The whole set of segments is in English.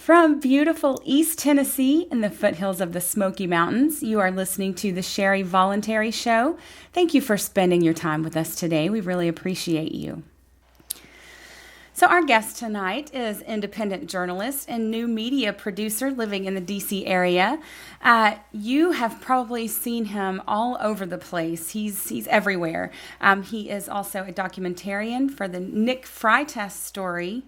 From beautiful East Tennessee in the foothills of the Smoky Mountains, you are listening to the Sherry Voluntary Show. Thank you for spending your time with us today. We really appreciate you. So our guest tonight is independent journalist and new media producer living in the D.C. area. You have probably seen him all over the place. He's everywhere. He is also a documentarian for the Nick Freitas story.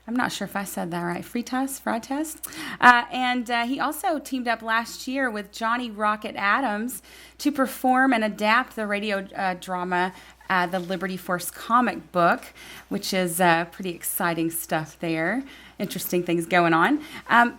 I'm not sure if I said that right. Freitas. And he also teamed up last year with Johnny Rocket Adams to perform and adapt the radio drama, the Liberty Force comic book, which is pretty exciting stuff there. Interesting things going on.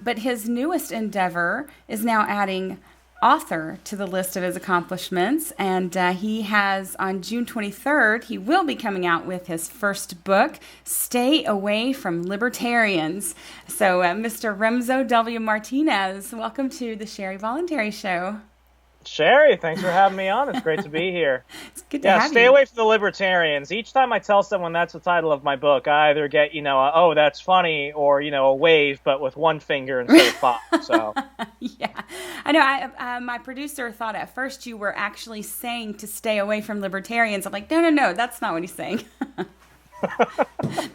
But his newest endeavor is now adding author to the list of his accomplishments, and he has on June 23rd, he will be coming out with his first book, Stay Away from Libertarians. So Mr. Remso W Martinez, welcome to the Sherry Voluntary Show. Sherry, thanks for having me on. It's great to be here. It's good to have you. Stay away from the libertarians. Each time I tell someone that's the title of my book, I either get, oh, that's funny, or, a wave, but with one finger instead of five. So yeah, I know. My producer thought at first you were actually saying to stay away from libertarians. I'm like, no, that's not what he's saying.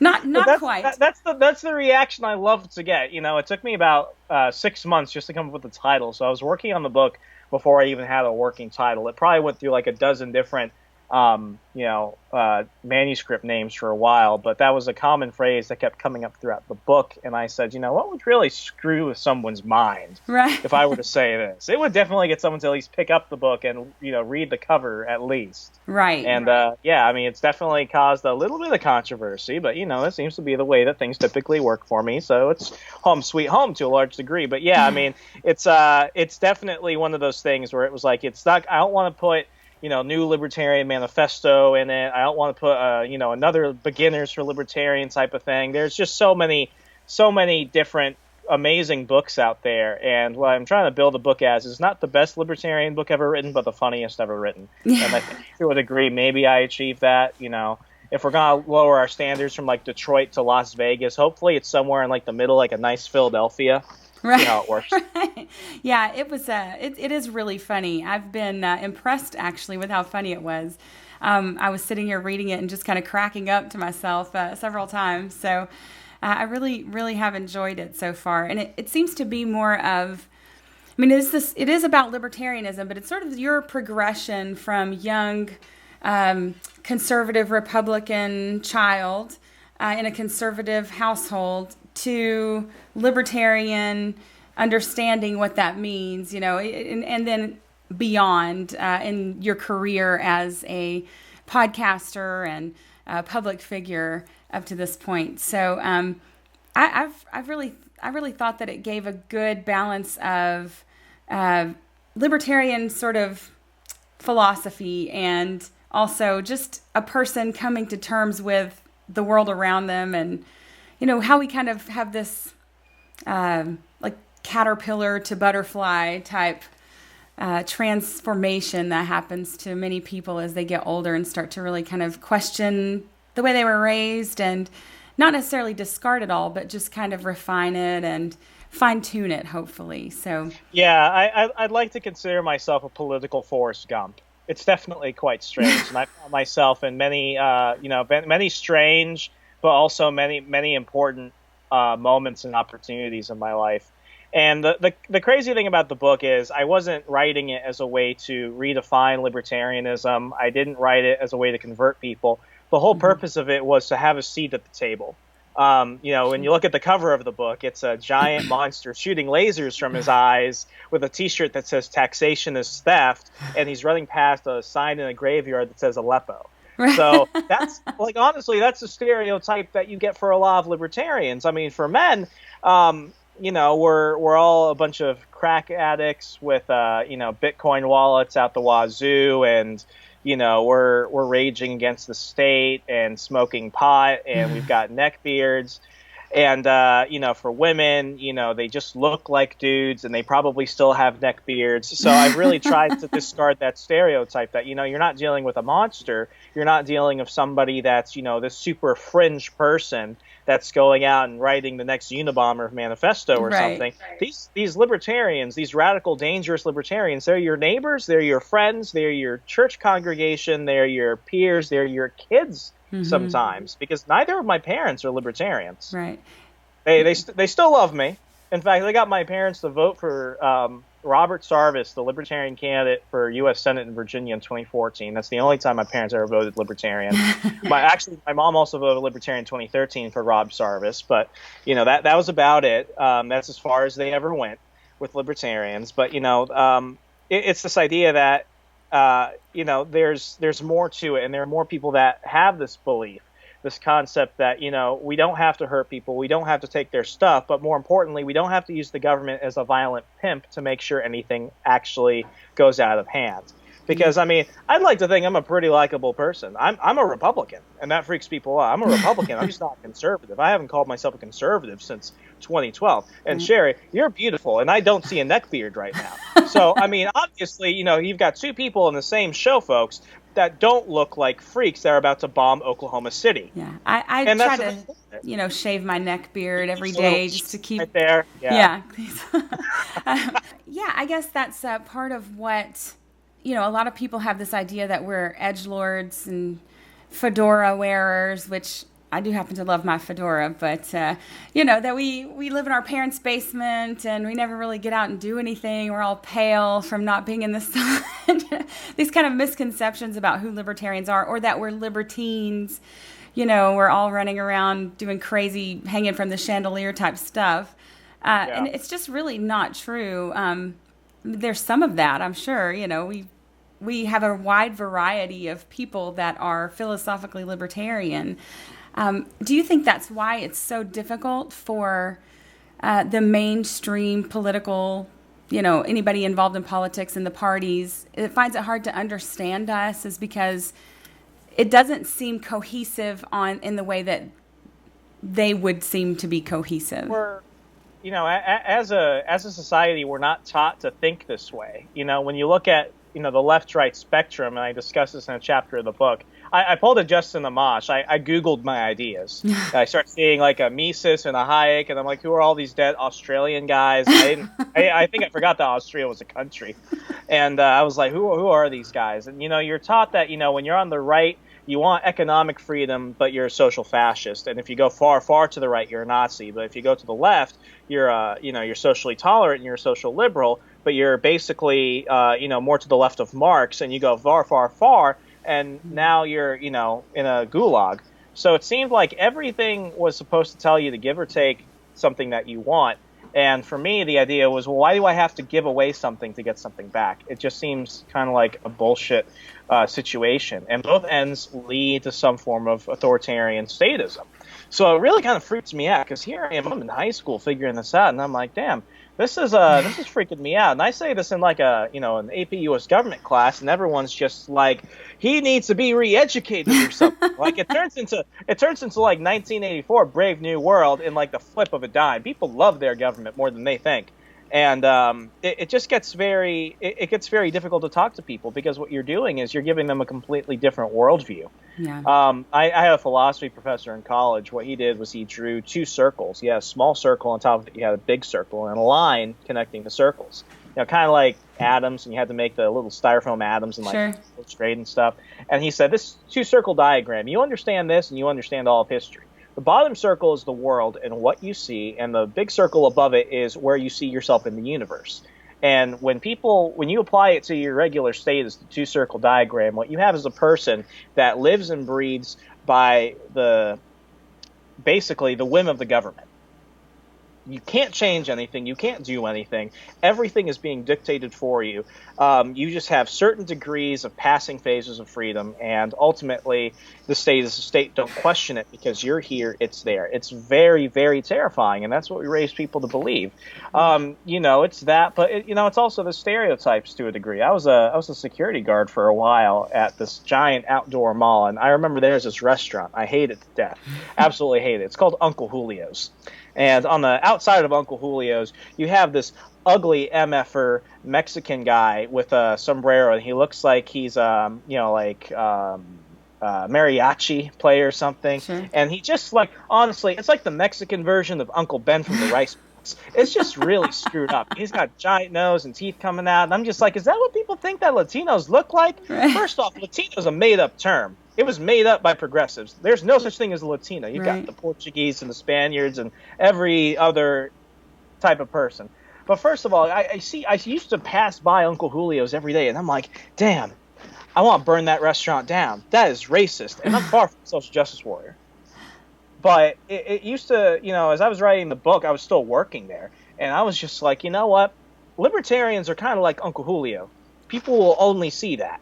not quite. That's the reaction I love to get. It took me about 6 months just to come up with the title. So I was working on the book before I even had a working title. It probably went through like a dozen different, manuscript names for a while, but that was a common phrase that kept coming up throughout the book. And I said, what would really screw with someone's mind if I were to say this? It would definitely get someone to at least pick up the book and, read the cover at least. Right. And, it's definitely caused a little bit of controversy, but, it seems to be the way that things typically work for me. So it's home sweet home to a large degree. But yeah, it's definitely one of those things where it was like, it's not, I don't want to put, new libertarian manifesto in it. I don't want to put, another beginners for libertarian type of thing. There's just so many different amazing books out there. And what I'm trying to build a book as is not the best libertarian book ever written, but the funniest ever written. Yeah. And I think you would agree, maybe I achieved that, If we're going to lower our standards from like Detroit to Las Vegas, hopefully it's somewhere in like the middle, like a nice Philadelphia. Right. See how it works. Right. Yeah, it was. It is really funny. I've been impressed actually with how funny it was. I was sitting here reading it and just kind of cracking up to myself several times. So I really, really have enjoyed it so far. And it seems to be more of, it is about libertarianism, but it's sort of your progression from young conservative Republican child in a conservative household to libertarian, understanding what that means, and then beyond in your career as a podcaster and a public figure up to this point. So I really thought that it gave a good balance of libertarian sort of philosophy and also just a person coming to terms with the world around them and how we kind of have this like caterpillar to butterfly type transformation that happens to many people as they get older and start to really kind of question the way they were raised and not necessarily discard it all, but just kind of refine it and fine tune it, hopefully. So yeah, I'd like to consider myself a political Forrest Gump. It's definitely quite strange, and I found myself in many many strange but also many important moments and opportunities in my life. And the crazy thing about the book is I wasn't writing it as a way to redefine libertarianism. I didn't write it as a way to convert people. The whole purpose of it was to have a seat at the table. When you look at the cover of the book, it's a giant monster shooting lasers from his eyes with a T-shirt that says "Taxation is theft," and he's running past a sign in a graveyard that says Aleppo. So that's honestly, that's a stereotype that you get for a lot of libertarians. For men, we're all a bunch of crack addicts with, Bitcoin wallets out the wazoo, and, we're raging against the state and smoking pot, and we've got neck beards. And, for women, they just look like dudes and they probably still have neck beards. So I've really tried to discard that stereotype that, you're not dealing with a monster. You're not dealing with somebody that's, this super fringe person that's going out and writing the next Unabomber manifesto or something. These libertarians, these radical, dangerous libertarians, they're your neighbors, they're your friends, they're your church congregation, they're your peers, they're your kids sometimes, because neither of my parents are libertarians. Right. They still love me. In fact, they got my parents to vote for Robert Sarvis, the Libertarian candidate for U.S. Senate in Virginia in 2014. That's the only time my parents ever voted Libertarian. My mom also voted Libertarian in 2013 for Rob Sarvis, but that was about it. That's as far as they ever went with Libertarians. But it's this idea that there's more to it, and there are more people that have this belief. This concept that, we don't have to hurt people, we don't have to take their stuff, but more importantly, we don't have to use the government as a violent pimp to make sure anything actually goes out of hand. Because, I'd like to think I'm a pretty likable person. I'm a Republican, and that freaks people out. I'm a Republican. I'm just not a conservative. I haven't called myself a conservative since 2012. And Sherry, you're beautiful, and I don't see a neck beard right now. So, obviously, you've got two people in the same show, folks, that don't look like freaks that are about to bomb Oklahoma City. Yeah, I try to, shave my neck beard every day just to keep right there. Yeah. I guess that's part of what, a lot of people have this idea that we're edgelords and fedora wearers, which I do happen to love my fedora, but, that we live in our parents' basement and we never really get out and do anything. We're all pale from not being in the sun. These kind of misconceptions about who libertarians are, or that we're libertines. We're all running around doing crazy, hanging from the chandelier type stuff. And it's just really not true. There's some of that, I'm sure. We have a wide variety of people that are philosophically libertarian. Do you think that's why it's so difficult for the mainstream political, anybody involved in politics and the parties, it finds it hard to understand us, is because it doesn't seem cohesive in the way that they would seem to be cohesive? We're, as a society, we're not taught to think this way. When you look at, the left-right spectrum, and I discuss this in a chapter of the book, I pulled a Justin Amash. I Googled my ideas. I start seeing like a Mises and a Hayek, and I'm like, who are all these dead Australian guys? I think I forgot that Australia was a country. And I was like, who are these guys? And, you're taught that, when you're on the right, you want economic freedom, but you're a social fascist. And if you go far, far to the right, you're a Nazi. But if you go to the left, you're socially tolerant and you're a social liberal, but you're basically, more to the left of Marx, and you go far, far, far, and now you're, in a gulag. So it seemed like everything was supposed to tell you to give or take something that you want. And for me, the idea was, well, why do I have to give away something to get something back? It just seems kind of like a bullshit situation. And both ends lead to some form of authoritarian statism. So it really kind of freaks me out, because here I am, I'm in high school figuring this out, and I'm like, damn, this is freaking me out. And I say this in like an AP US government class, and everyone's just like, he needs to be re-educated or something. Like it turns into like 1984 Brave New World in like the flip of a dime. People love their government more than they think. And it just gets very difficult to talk to people, because what you're doing is you're giving them a completely different worldview. Yeah. I had a philosophy professor in college. What he did was he drew two circles. You had a small circle, on top of it you had a big circle, and a line connecting the circles. Kind of like atoms, and you had to make the little styrofoam atoms in like first grade and stuff. And he said, this two-circle diagram, you understand this and you understand all of history. The bottom circle is the world and what you see, and the big circle above it is where you see yourself in the universe. And when you apply it to your regular state as the two-circle diagram, what you have is a person that lives and breathes by basically the whim of the government. You can't change anything. You can't do anything. Everything is being dictated for you. You just have certain degrees of passing phases of freedom, and ultimately the state is the state. Don't question it, because you're here, it's there. It's very, very terrifying, and that's what we raise people to believe. It's that, but it's also the stereotypes to a degree. I was a security guard for a while at this giant outdoor mall, and I remember there's this restaurant. I hate it to death. Absolutely hate it. It's called Uncle Julio's. And on the outside of Uncle Julio's, you have this ugly MFer Mexican guy with a sombrero, and he looks like he's, mariachi play or something. Sure. And he just like, honestly, it's like the Mexican version of Uncle Ben from the Rice Box. It's just really screwed up. He's got giant nose and teeth coming out. And I'm just like, is that what people think that Latinos look like? Right. First off, Latino is a made up term. It was made up by progressives. There's no such thing as a Latino. You've Right. got the Portuguese and the Spaniards and every other type of person. But first of all, I used to pass by Uncle Julio's every day, and I'm like, damn, I want to burn that restaurant down. That is racist, and I'm far from a social justice warrior. But it used to, as I was writing the book, I was still working there, and I was just like, you know what? Libertarians are kind of like Uncle Julio. People will only see that.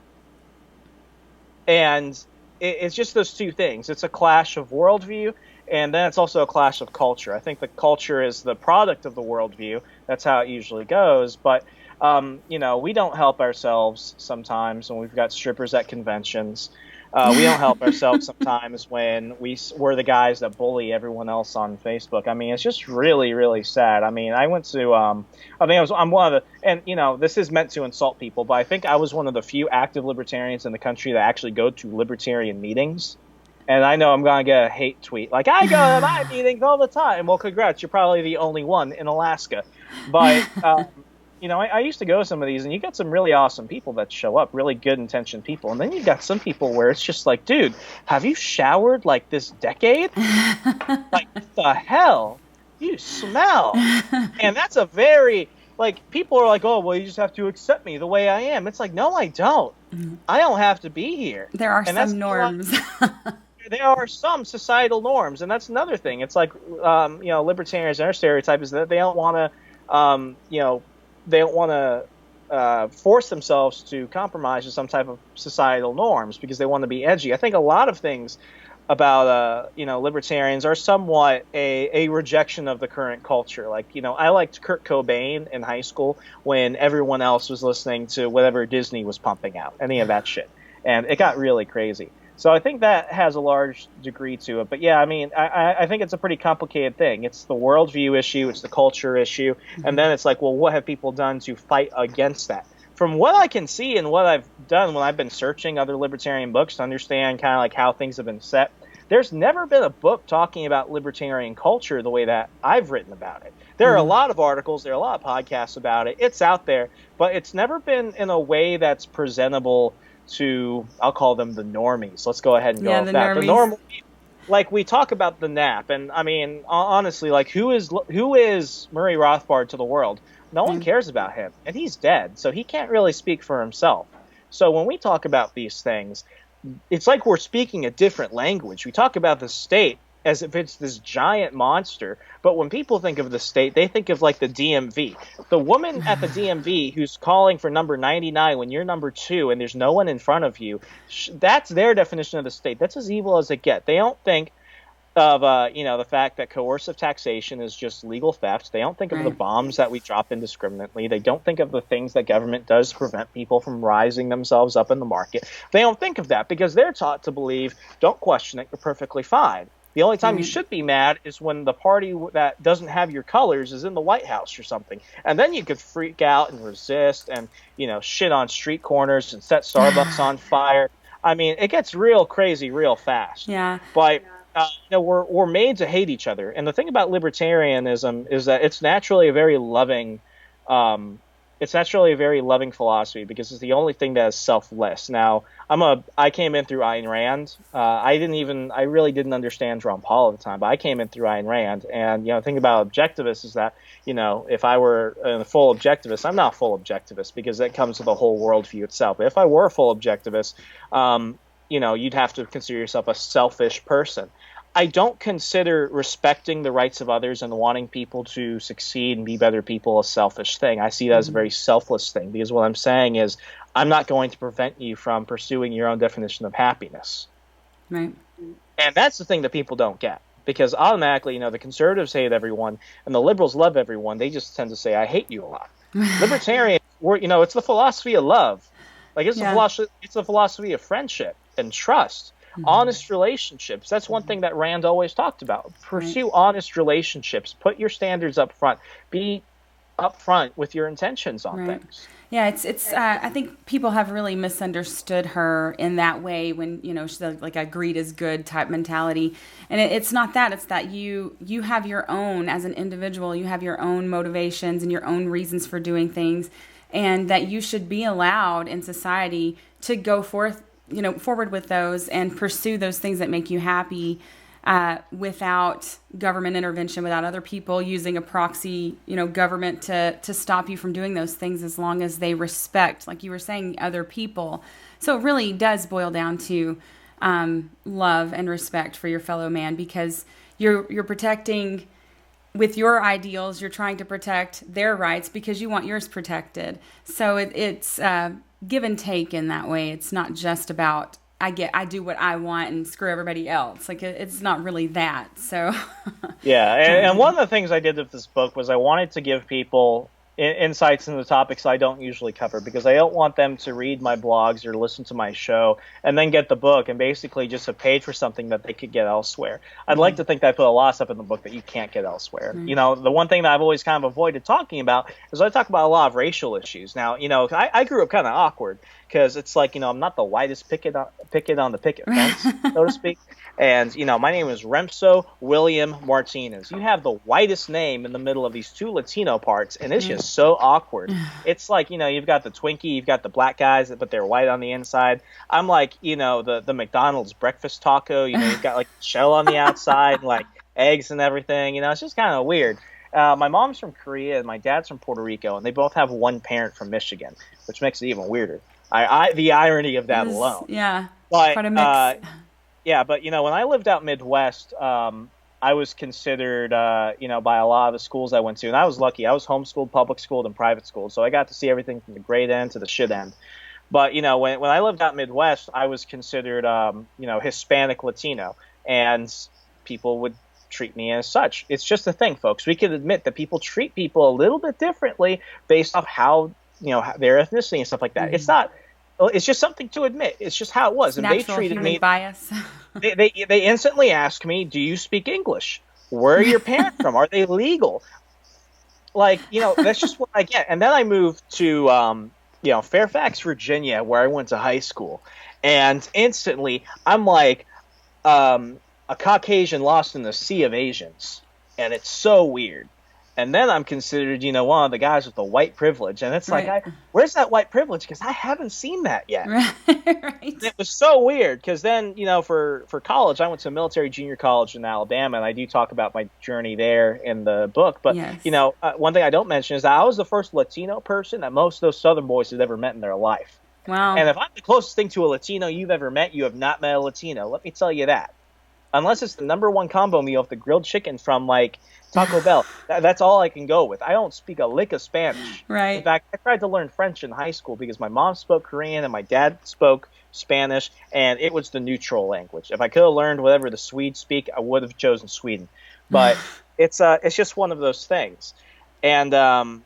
And it's just those two things. It's a clash of worldview, and then it's also a clash of culture. I think the culture is the product of the worldview. That's how it usually goes. But, we don't help ourselves sometimes when we've got strippers at conventions. We don't help ourselves sometimes when we're the guys that bully everyone else on Facebook. I mean, it's just really, really sad. I mean, I went to, I'm one of the, and, this is meant to insult people, but I think I was one of the few active libertarians in the country that actually go to libertarian meetings. And I know I'm going to get a hate tweet. Like, I go to my meetings all the time. Well, congrats. You're probably the only one in Alaska. But, I used to go to some of these, and you got some really awesome people that show up, really good-intentioned people. And then you got some people where it's just like, dude, have you showered, like, this decade? Like, what the hell? You smell. And that's a very, like, people are like, oh, well, you just have to accept me the way I am. It's like, no, I don't. I don't have to be here. There are some norms. There are some societal norms, and that's another thing. It's like, libertarians, their stereotype is that they don't want to, force themselves to compromise with some type of societal norms because they want to be edgy. I think a lot of things about, libertarians are somewhat a rejection of the current culture. Like, I liked Kurt Cobain in high school when everyone else was listening to whatever Disney was pumping out, any of that shit. And it got really crazy. So I think that has a large degree to it. But yeah, I mean, I think it's a pretty complicated thing. It's the worldview issue, it's the culture issue, and then it's like, well, what have people done to fight against that? From what I can see and what I've done when I've been searching other libertarian books to understand kind of like how things have been set, there's never been a book talking about libertarian culture the way that I've written about it. There are a lot of articles, there are a lot of podcasts about it. It's out there, but it's never been in a way that's presentable to, I'll call them the normies. Let's go ahead and go with that. The normal, like we talk about the nap, and I mean, honestly, like who is Murray Rothbard to the world? No one cares about him, and he's dead, so he can't really speak for himself. So when we talk about these things, it's like we're speaking a different language. We talk about the state as if it's this giant monster, but when people think of the state, they think of like the DMV. The woman at the DMV who's calling for number 99 when you're number 2 and there's no one in front of you, that's their definition of the state. That's as evil as it gets. They don't think of the fact that coercive taxation is just legal theft. They don't think of the bombs that we drop indiscriminately. They don't think of the things that government does to prevent people from rising themselves up in the market. They don't think of that because they're taught to believe, don't question it, you're perfectly fine. The only time you should be mad is when the party that doesn't have your colors is in the White House or something. And then you could freak out and resist and, shit on street corners and set Starbucks on fire. I mean, it gets real crazy real fast. Yeah. But, we're made to hate each other. And the thing about libertarianism is that it's naturally a very loving philosophy because it's the only thing that is selfless. Now, I came in through Ayn Rand. I really didn't understand Ron Paul at the time, but I came in through Ayn Rand. And, the thing about objectivists is that, if I were a full objectivist, I'm not a full objectivist because that comes with the whole worldview itself. But if I were a full objectivist, you'd have to consider yourself a selfish person. I don't consider respecting the rights of others and wanting people to succeed and be better people a selfish thing. I see that as a very selfless thing because what I'm saying is I'm not going to prevent you from pursuing your own definition of happiness. Right. And that's the thing that people don't get because automatically, the conservatives hate everyone and the liberals love everyone. They just tend to say, I hate you a lot. Libertarians, it's the philosophy of love. Like it's the philosophy of friendship and trust. Honest relationships. That's one thing that Rand always talked about. Pursue honest relationships. Put your standards up front. Be upfront with your intentions on Right. things. Yeah, it's. I think people have really misunderstood her in that way when she's like a greed is good type mentality, and it's not that. It's that you have your own as an individual. You have your own motivations and your own reasons for doing things, and that you should be allowed in society to go forward with those and pursue those things that make you happy. Without government intervention, without other people using a proxy, government to stop you from doing those things, as long as they respect, like you were saying, other people. So it really does boil down to love and respect for your fellow man, because you're protecting with your ideals. You're trying to protect their rights because you want yours protected. So it's give and take in that way. It's not just about I do what I want and screw everybody else. Like it's not really that. So yeah, and one of the things I did with this book was I wanted to give people insights into topics I don't usually cover, because I don't want them to read my blogs or listen to my show and then get the book and basically just have paid for something that they could get elsewhere. I'd like to think that I put a lot of stuff in the book that you can't get elsewhere. The one thing that I've always kind of avoided talking about is I talk about a lot of racial issues. Now, I grew up kind of awkward, because it's like, I'm not the whitest picket on the picket fence, so to speak. And, my name is Remso W Martinez. You have the whitest name in the middle of these two Latino parts, and it's just so awkward. It's like, you've got the Twinkie, you've got the black guys, but they're white on the inside. I'm like, the McDonald's breakfast taco, you've got like shell on the outside, like eggs and everything. It's just kind of weird. My mom's from Korea and my dad's from Puerto Rico, and they both have one parent from Michigan, which makes it even weirder. The irony of that alone. Yeah. But, quite a mix. Yeah, but when I lived out Midwest, I was considered, by a lot of the schools I went to, and I was lucky. I was homeschooled, public schooled, and private schooled, so I got to see everything from the great end to the shit end. But when I lived out Midwest, I was considered, Hispanic Latino, and people would treat me as such. It's just a thing, folks. We can admit that people treat people a little bit differently based off how their ethnicity and stuff like that. It's just something to admit. It's just how it was. It's and natural they treated human me bias. they instantly asked me, "Do you speak English? Where are your parents from? Are they legal?" Like, that's just what I get. And then I moved to Fairfax, Virginia, where I went to high school. And instantly I'm like a Caucasian lost in the sea of Asians. And it's so weird. And then I'm considered, one of the guys with the white privilege. And it's like, where's that white privilege? Because I haven't seen that yet. Right. It was so weird, because then, for college, I went to a military junior college in Alabama, and I do talk about my journey there in the book. But, yes. One thing I don't mention is that I was the first Latino person that most of those Southern boys had ever met in their life. Wow. And if I'm the closest thing to a Latino you've ever met, you have not met a Latino. Let me tell you that. Unless it's the number one combo meal of the grilled chicken from, like, Taco Bell. That's all I can go with. I don't speak a lick of Spanish. Right. In fact, I tried to learn French in high school because my mom spoke Korean and my dad spoke Spanish, and it was the neutral language. If I could have learned whatever the Swedes speak, I would have chosen Sweden. But it's just one of those things. And I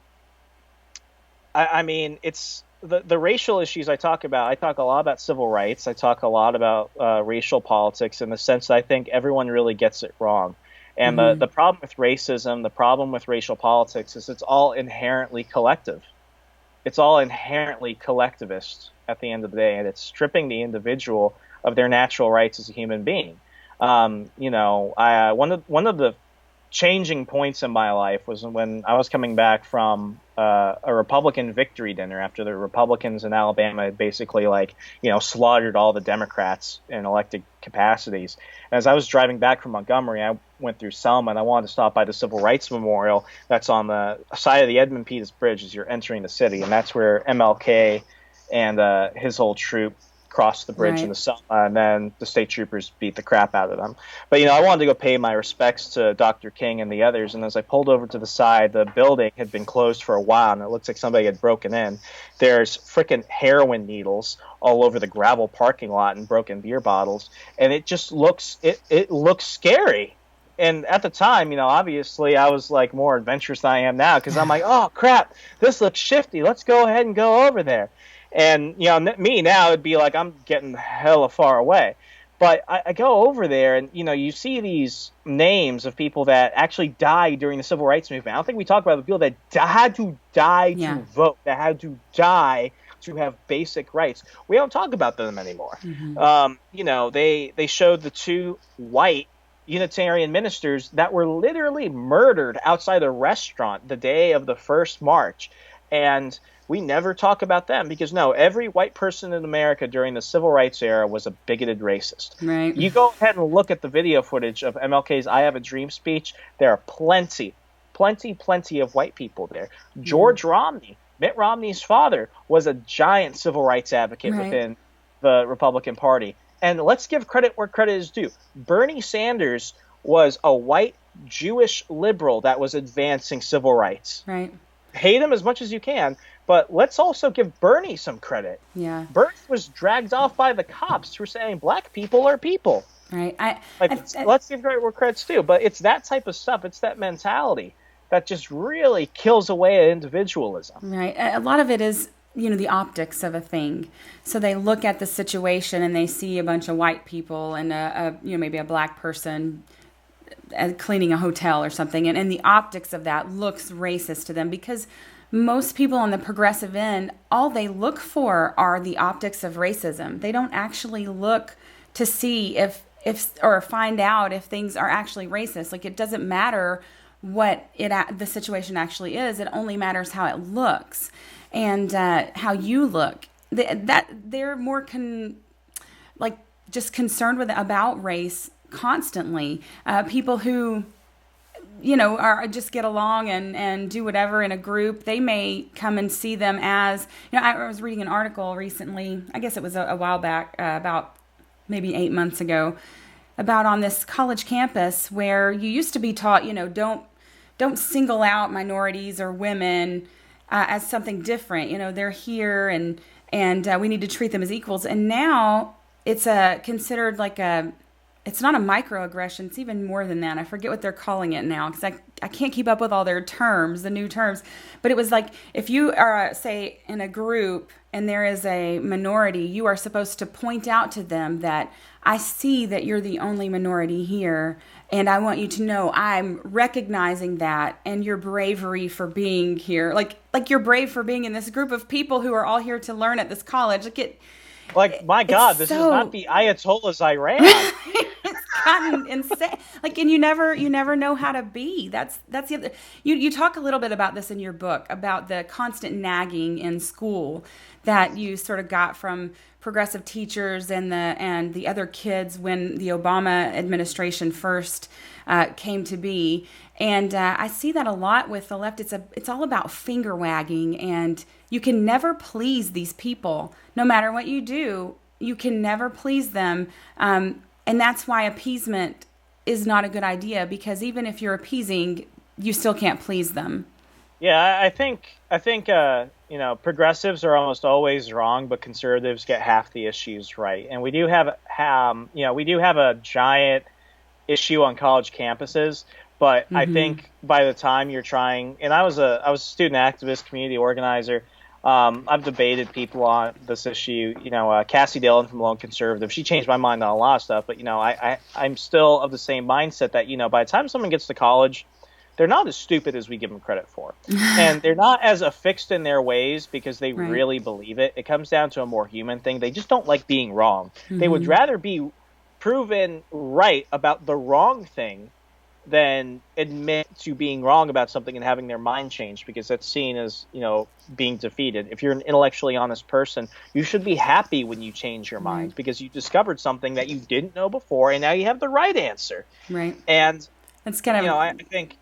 mean, it's the racial issues I talk about. I talk a lot about civil rights. I talk a lot about racial politics, in the sense that I think everyone really gets it wrong. And the problem with racism, the problem with racial politics, is it's all inherently collective. It's all inherently collectivist at the end of the day, and it's stripping the individual of their natural rights as a human being. One of the changing points in my life was when I was coming back from a Republican victory dinner after the Republicans in Alabama had basically slaughtered all the Democrats in elected capacities. And as I was driving back from Montgomery, I went through Selma, and I wanted to stop by the Civil Rights Memorial that's on the side of the Edmund Pettus Bridge as you're entering the city. And that's where MLK and his whole troop crossed the bridge in the Selma, and then the state troopers beat the crap out of them. But, I wanted to go pay my respects to Dr. King and the others, and as I pulled over to the side, the building had been closed for a while, and it looks like somebody had broken in. There's frickin' heroin needles all over the gravel parking lot and broken beer bottles, and it just looks scary. And at the time, obviously I was like more adventurous than I am now, because I'm like, oh crap, this looks shifty, let's go ahead and go over there. And, me now, it'd be like I'm getting hella far away. But I go over there, and you see these names of people that actually died during the civil rights movement. I don't think we talk about the people that had to die Yeah. to vote, that had to die to have basic rights. We don't talk about them anymore. They showed the two white Unitarian ministers that were literally murdered outside a restaurant the day of the first march, and we never talk about them because every white person in America during the civil rights era was a bigoted racist. Right. You go ahead and look at the video footage of MLK's I Have a Dream speech. There are plenty of white people there. George Romney, Mitt Romney's father, was a giant civil rights advocate within the Republican Party. And let's give credit where credit is due. Bernie Sanders was a white Jewish liberal that was advancing civil rights. Right. Hate him as much as you can, but let's also give Bernie some credit. Yeah. Bernie was dragged off by the cops for saying black people are people. Right. Let's give credit where credit's due, but it's that type of stuff. It's that mentality that just really kills away at individualism. Right. A lot of it is, the optics of a thing. So they look at the situation and they see a bunch of white people and maybe a black person cleaning a hotel or something, and the optics of that looks racist to them because most people on the progressive end, all they look for are the optics of racism. They don't actually look to see if or find out if things are actually racist. Like, it doesn't matter what the situation actually is. It only matters how it looks and how you look. They're more just concerned about race constantly. People who are just get along and do whatever in a group, they may come and see them as, I was reading an article recently, I guess it was a while back, about maybe 8 months ago, about on this college campus where you used to be taught, don't single out minorities or women as something different. They're here and we need to treat them as equals. And now it's considered like it's not a microaggression. It's even more than that. I forget what they're calling it now because I can't keep up with all their terms, the new terms. But it was like if you are, say, in a group and there is a minority, you are supposed to point out to them that I see that you're the only minority here, and I want you to know I'm recognizing that and your bravery for being here. Like you're brave for being in this group of people who are all here to learn at this college. My God, this is not the Ayatollah's Iran. It's gotten insane. And you never know how to be. That's the other. You talk a little bit about this in your book about the constant nagging in school that you sort of got from progressive teachers and the other kids when the Obama administration first came to be. And I see that a lot with the left. It's all about finger wagging, and you can never please these people. No matter what you do, you can never please them. And that's why appeasement is not a good idea, because even if you're appeasing, you still can't please them. Yeah, I think progressives are almost always wrong, but conservatives get half the issues right. And we do have a giant issue on college campuses. But I think by the time you're trying, and I was a student activist, community organizer. I've debated people on this issue. Cassie Dillon from Lone Conservative, she changed my mind on a lot of stuff. But I'm still of the same mindset that by the time someone gets to college, they're not as stupid as we give them credit for, and they're not as affixed in their ways because they really believe it. It comes down to a more human thing. They just don't like being wrong. They would rather be proven right about the wrong thing than admit to being wrong about something and having their mind changed, because that's seen as, being defeated. If you're an intellectually honest person, you should be happy when you change your mind because you discovered something that you didn't know before, and now you have the right answer. Right. And that's kind of,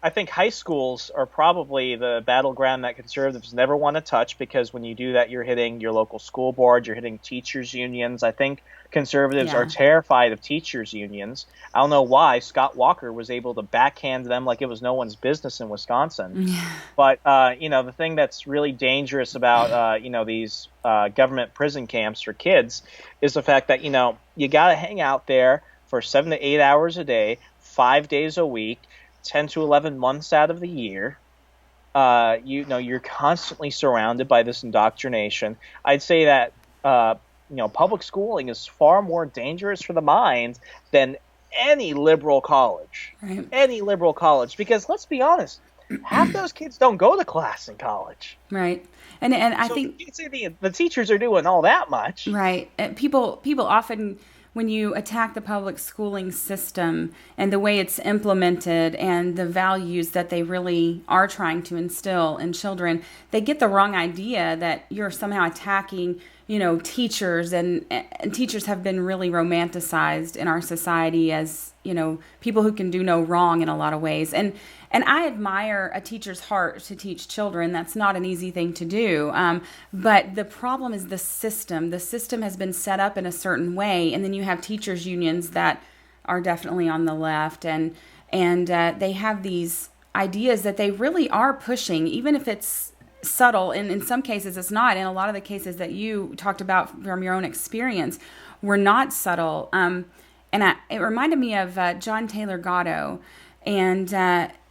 I think high schools are probably the battleground that conservatives never want to touch, because when you do that, you're hitting your local school board, you're hitting teachers unions. I think conservatives are terrified of teachers unions. I don't know why Scott Walker was able to backhand them like it was no one's business in Wisconsin. Yeah. But the thing that's really dangerous about these government prison camps for kids is the fact that you got to hang out there for 7 to 8 hours a day, 5 days a week, 10 to 11 months out of the year. You're constantly surrounded by this indoctrination. I'd say that public schooling is far more dangerous for the mind than any liberal college. Right. Any liberal college, because let's be honest, half those kids don't go to class in college. Right. And I So think you can say the teachers are doing all that much. right. People often, when you attack the public schooling system and the way it's implemented and the values that they really are trying to instill in children, they get the wrong idea that you're somehow attacking, teachers, and teachers have been really romanticized in our society as, people who can do no wrong in a lot of ways. And I admire a teacher's heart to teach children. That's not an easy thing to do. But the problem is the system. The system has been set up in a certain way, and then you have teachers' unions that are definitely on the left, and they have these ideas that they really are pushing, even if it's subtle. And in some cases, it's not. In a lot of the cases that you talked about from your own experience, were not subtle. It reminded me of John Taylor Gatto, and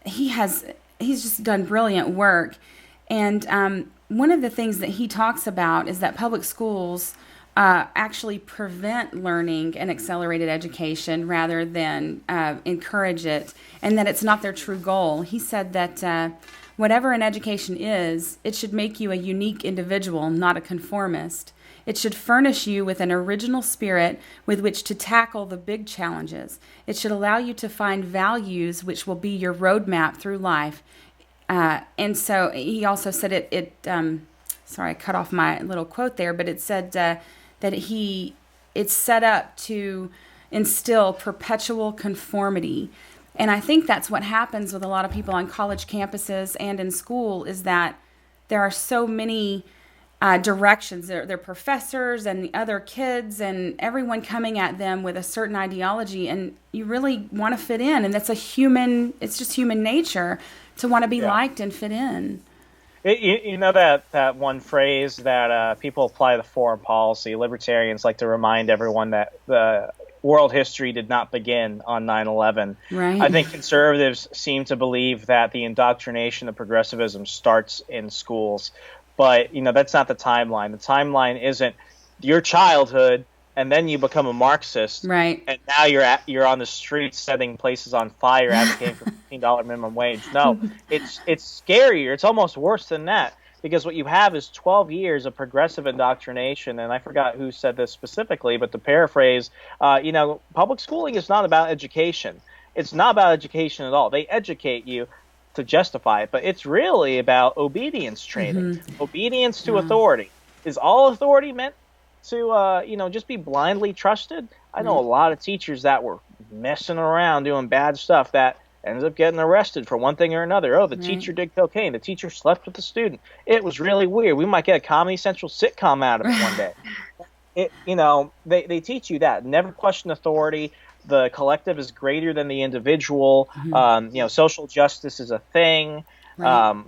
he's just done brilliant work. And one of the things that he talks about is that public schools actually prevent learning and accelerated education rather than encourage it, and that it's not their true goal. He said that whatever an education is, it should make you a unique individual, not a conformist. It should furnish you with an original spirit with which to tackle the big challenges. It should allow you to find values which will be your roadmap through life. And so he also said sorry, I cut off my little quote there, but it said that it's set up to instill perpetual conformity. And I think that's what happens with a lot of people on college campuses and in school, is that there are so many directions. They're professors and the other kids and everyone coming at them with a certain ideology, and you really want to fit in. And it's just human nature to want to be liked and fit in. You know that one phrase that people apply to foreign policy. Libertarians like to remind everyone that the world history did not begin on 9/11. Right. I think conservatives seem to believe that the indoctrination of progressivism starts in schools. But, that's not the timeline. The timeline isn't your childhood and then you become a Marxist. Right. And now you're on the streets setting places on fire, advocating for $15 minimum wage. No, it's scarier. It's almost worse than that, because what you have is 12 years of progressive indoctrination. And I forgot who said this specifically, but to paraphrase, public schooling is not about education. It's not about education at all. They educate you to justify it, but it's really about obedience training, obedience to authority. Is all authority meant to, just be blindly trusted? I know a lot of teachers that were messing around doing bad stuff that ended up getting arrested for one thing or another. Oh, the teacher did cocaine. The teacher slept with the student. It was really weird. We might get a Comedy Central sitcom out of it one day. They teach you that. Never question authority. The collective is greater than the individual. Social justice is a thing. Right.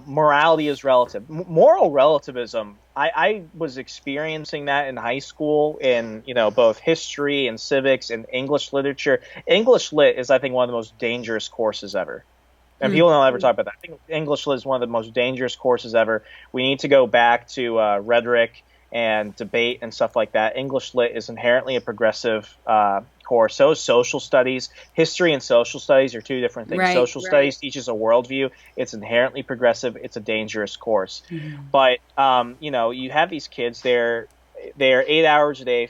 Morality is relative. Moral relativism. I was experiencing that in high school in, both history and civics and English literature. English lit is, I think, one of the most dangerous courses ever. And people don't ever talk about that. I think English lit is one of the most dangerous courses ever. We need to go back to rhetoric and debate and stuff like that. English lit is inherently a progressive course. So is social studies. History and social studies are two different things. Right, social studies teaches a worldview. It's inherently progressive. It's a dangerous course. But, you have these kids, they're 8 hours a day,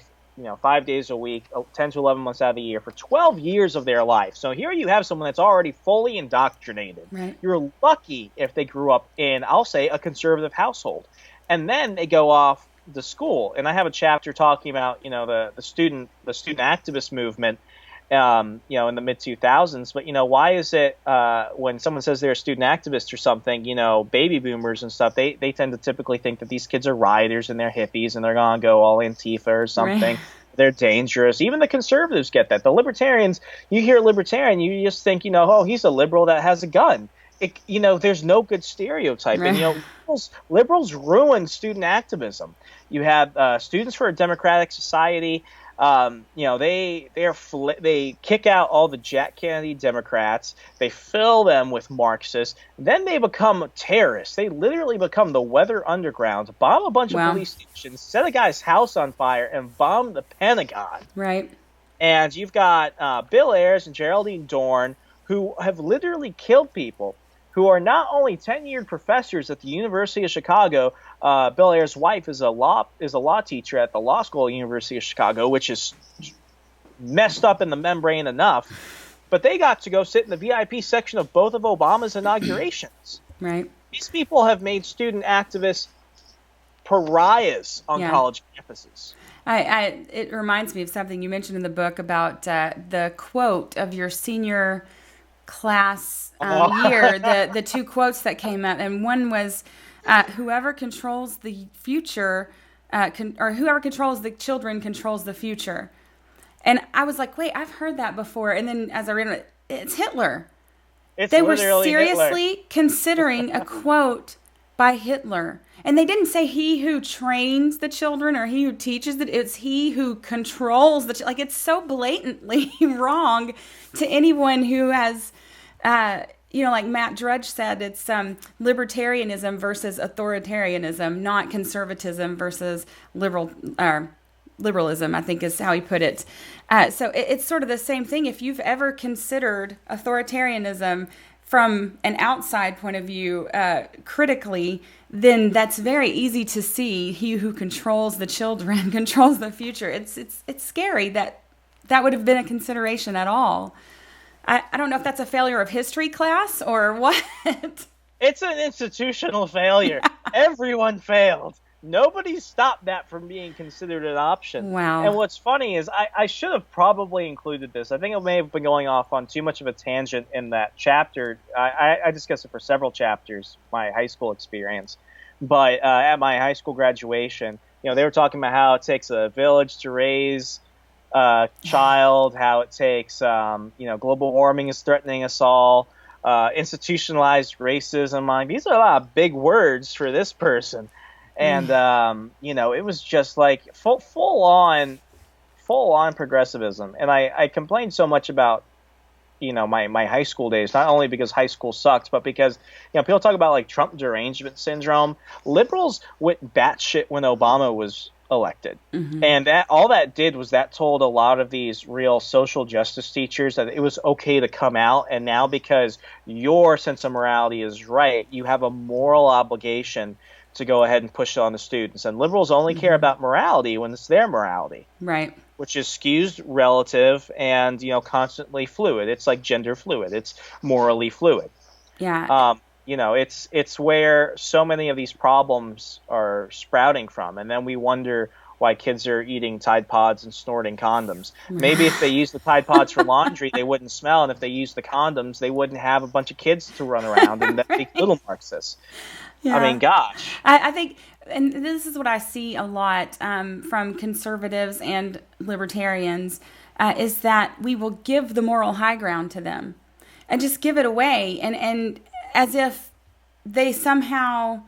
5 days a week, 10 to 11 months out of the year for 12 years of their life. So here you have someone that's already fully indoctrinated. Right. You're lucky if they grew up in, I'll say, a conservative household. And then they go off the school, and I have a chapter talking about the student activist movement in the mid 2000s. But why is it when someone says they're a student activist or something, baby boomers and stuff, they tend to typically think that these kids are rioters and they're hippies and they're gonna go all Antifa or something. Right. They're dangerous. Even the conservatives get that. The libertarians, you hear libertarian, you just think he's a liberal that has a gun. There's no good stereotyping. Right. Liberals ruin student activism. You have Students for a Democratic Society. They kick out all the Jack Kennedy Democrats. They fill them with Marxists. Then they become terrorists. They literally become the Weather Underground, bomb a bunch of police stations, set a guy's house on fire, and bomb the Pentagon. Right. And you've got Bill Ayers and Geraldine Dorn, who have literally killed people, who are not only tenured professors at the University of Chicago. Bill Ayers' wife is a law teacher at the law school at the University of Chicago, which is messed up in the membrane enough. But they got to go sit in the VIP section of both of Obama's inaugurations. Right. These people have made student activists pariahs on college campuses. It reminds me of something you mentioned in the book about the quote of your senior class year, the two quotes that came up, and one was, whoever controls the future, or whoever controls the children controls the future. And I was like, wait, I've heard that before. And then as I read it, it's Hitler. They were seriously Hitler. Considering a quote by Hitler. And they didn't say he who trains the children or he who teaches it. It's he who controls the like. It's so blatantly wrong to anyone who has, like Matt Drudge said, it's libertarianism versus authoritarianism, not conservatism versus liberalism, I think is how he put it. So it's sort of the same thing. If you've ever considered authoritarianism from an outside point of view, critically, then that's very easy to see. He who controls the children controls the future. It's scary that would have been a consideration at all. I don't know if that's a failure of history class or what. It's an institutional failure. Everyone failed. Nobody stopped that from being considered an option. Wow. And what's funny is I should have probably included this. I think I may have been going off on too much of a tangent in that chapter. I discussed it for several chapters, my high school experience. But at my high school graduation, they were talking about how it takes a village to raise a child, how it takes, global warming is threatening us all, institutionalized racism. These are a lot of big words for this person. And, it was just like full on progressivism. And I complained so much about, my high school days, not only because high school sucked, but because, people talk about like Trump derangement syndrome. Liberals went batshit when Obama was elected. Mm-hmm. And all that did was that told a lot of these real social justice teachers that it was okay to come out. And now because your sense of morality is right, you have a moral obligation to go ahead and push it on the students. And liberals only care about morality when it's their morality. Right. Which is skewed, relative, and, constantly fluid. It's like gender fluid. It's morally fluid. Yeah. It's where so many of these problems are sprouting from. And then we wonder why kids are eating Tide Pods and snorting condoms. Maybe if they used the Tide Pods for laundry, they wouldn't smell. And if they used the condoms, they wouldn't have a bunch of kids to run around and that'd be little Marxists. Yeah. I mean, gosh. I think, and this is what I see a lot from conservatives and libertarians, is that we will give the moral high ground to them and just give it away. And as if they somehow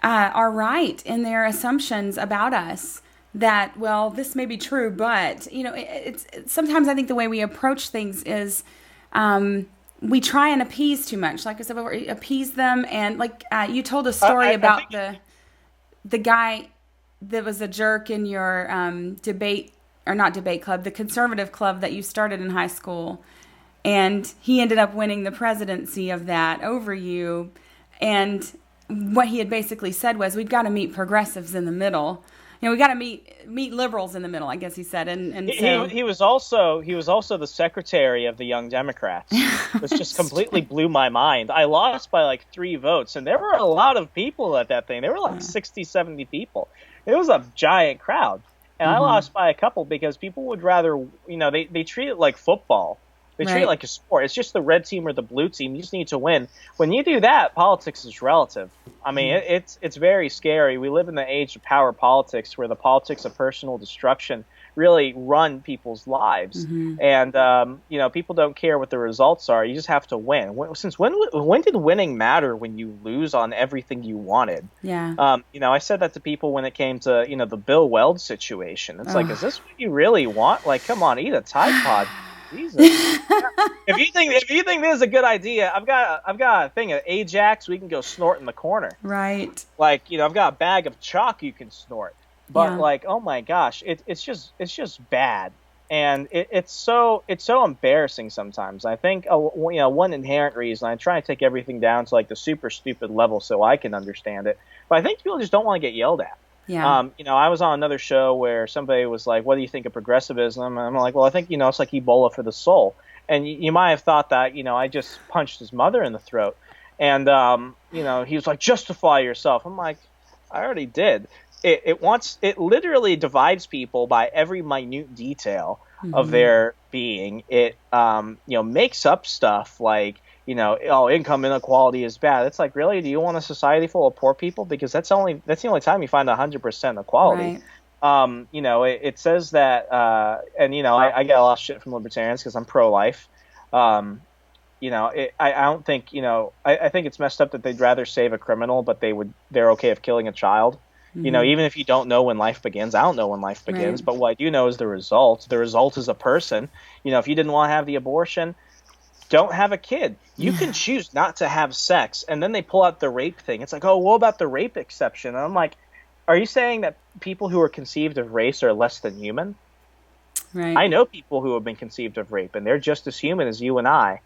are right in their assumptions about us. That, well, this may be true, but, it's sometimes I think the way we approach things is we try and appease too much. Like I said, we appease them. And like you told a story about the guy that was a jerk in your debate, or not debate club, the conservative club that you started in high school. And he ended up winning the presidency of that over you. And what he had basically said was, we've got to meet progressives in the middle. We got to meet liberals in the middle, I guess he said. And so he was also the secretary of the Young Democrats, which just completely blew my mind. I lost by like 3 votes, and there were a lot of people at that thing. There were like 60, 70 people. It was a giant crowd, and I lost by a couple because people would rather, they treat it like football. They treat it like a sport. It's just the red team or the blue team. You just need to win. When you do that, politics is relative. I mean, it's very scary. We live in the age of power politics where the politics of personal destruction really run people's lives. And people don't care what the results are. You just have to win. When did winning matter when you lose on everything you wanted? Yeah. I said that to people when it came to the Bill Weld situation. It's like, is this what you really want? Like, come on, eat a Tide Pod. Jesus. If you think this is a good idea, I've got a thing of Ajax we can go snort in the corner. Right. Like, I've got a bag of chalk you can snort. But like, oh my gosh, it's just bad. And it's so embarrassing sometimes. I think one inherent reason, I try to take everything down to like the super stupid level so I can understand it. But I think people just don't want to get yelled at. Yeah. I was on another show where somebody was like, "What do you think of progressivism?" And I'm like, "Well, I think it's like Ebola for the soul." And you might have thought that I just punched his mother in the throat. And he was like, "Justify yourself." I'm like, "I already did." It literally divides people by every minute detail of their being. It makes up stuff like income inequality is bad. It's like, really, do you want a society full of poor people? Because that's the only time you find 100% equality. Right. It says that, and I get a lot of shit from libertarians because I'm pro-life. I don't think I think it's messed up that they'd rather save a criminal, but they're okay with killing a child. Even if you don't know when life begins, I don't know when life begins, but what I do know is the result. The result is a person. If you didn't want to have the abortion, don't have a kid. You can choose not to have sex. And then they pull out the rape thing. It's like, oh, what about the rape exception? And I'm like, are you saying that people who are conceived of race are less than human? Right. I know people who have been conceived of rape, and they're just as human as you and I.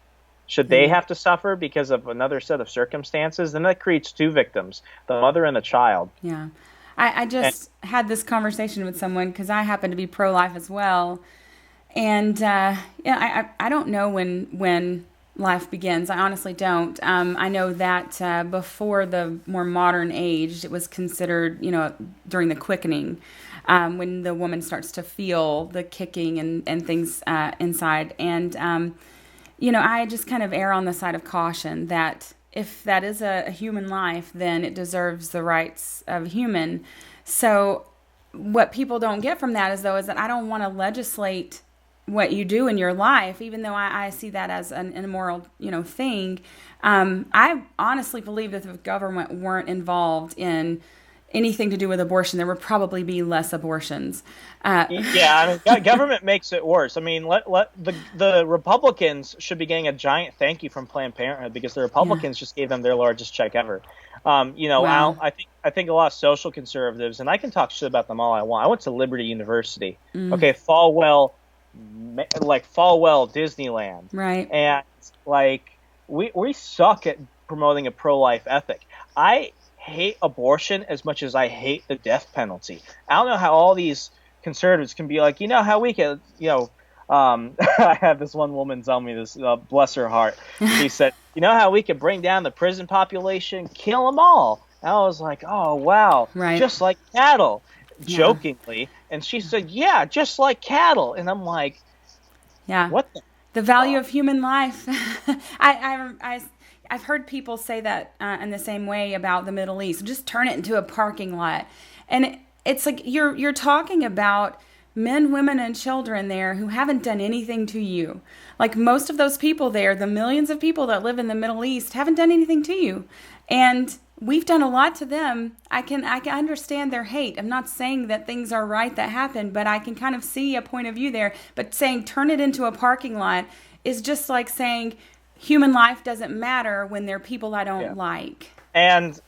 Should they have to suffer because of another set of circumstances? Then that creates two victims, the mother and the child. Yeah. I just had this conversation with someone because I happen to be pro-life as well. And I don't know when life begins. I honestly don't. I know that before the more modern age, it was considered, during the quickening, when the woman starts to feel the kicking and things inside. And, I just kind of err on the side of caution that if that is a human life, then it deserves the rights of human. So what people don't get from that is that I don't want to legislate what you do in your life, even though I see that as an immoral, thing. I honestly believe that if the government weren't involved in anything to do with abortion, there would probably be less abortions. Government makes it worse. I mean, let the Republicans should be getting a giant thank you from Planned Parenthood because the Republicans just gave them their largest check ever. Wow. I think a lot of social conservatives, and I can talk shit about them all I want. I went to Liberty University. Okay, Falwell Disneyland. Right. And we suck at promoting a pro-life ethic. I hate abortion as much as I hate the death penalty. I don't know how all these conservatives can be like, how we can, I had this one woman tell me this, bless her heart. She said, how we could bring down the prison population, kill them all. And I was like, oh, wow. Right. Just like cattle, jokingly. And she said, yeah, just like cattle. And I'm like, what the value of human life. I've heard people say that in the same way about the Middle East. Just turn it into a parking lot. And it's like you're talking about men, women, and children there who haven't done anything to you. Like most of those people there, the millions of people that live in the Middle East, haven't done anything to you. And we've done a lot to them. I can understand their hate. I'm not saying that things are right that happen, but I can kind of see a point of view there. But saying turn it into a parking lot is just like saying human life doesn't matter when there are people I don't like. And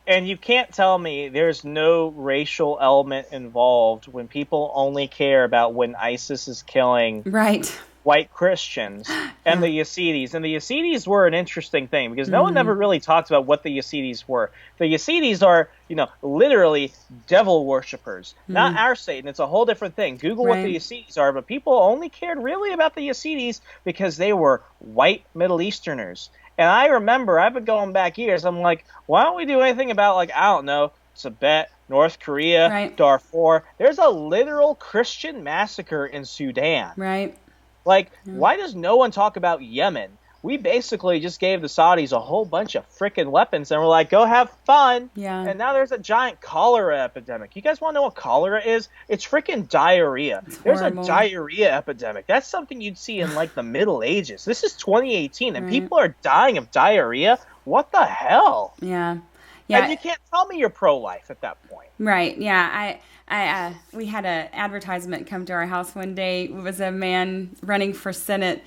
you can't tell me there's no racial element involved when people only care about when ISIS is killing white Christians and the Yazidis. And the Yazidis were an interesting thing because no one ever really talked about what the Yazidis were. The Yazidis are, literally devil worshippers, not our Satan. It's a whole different thing. Google what the Yazidis are, but people only cared really about the Yazidis because they were white Middle Easterners. And I remember, I've been going back years, I'm like, why don't we do anything about, I don't know, Tibet, North Korea, Darfur? There's a literal Christian massacre in Sudan. Right. Why does no one talk about Yemen? we basically just gave the Saudis a whole bunch of freaking weapons and we're like, go have fun. Yeah. And now there's a giant cholera epidemic. You guys want to know what cholera is? It's freaking diarrhea. There's a diarrhea epidemic. That's something you'd see in like the Middle Ages. This is 2018 and people are dying of diarrhea. What the hell? Yeah. And you can't tell me you're pro-life at that point. Right. Yeah. We had an advertisement come to our house one day. It was a man running for Senate.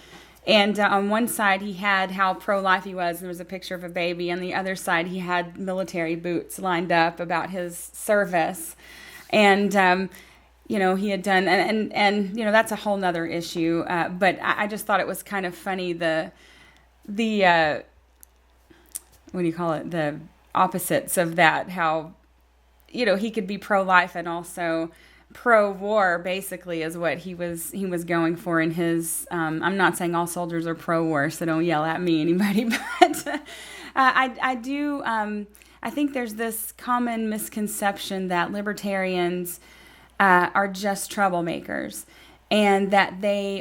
And on one side, he had how pro-life he was. There was a picture of a baby. On the other side, he had military boots lined up about his service. And, he had done, and that's a whole nother issue. But I just thought it was kind of funny, the what do you call it? The opposites of that, how, he could be pro-life and also pro-war, basically, is what he was going for in his, I'm not saying all soldiers are pro-war, so don't yell at me, anybody, but I think there's this common misconception that libertarians are just troublemakers, and that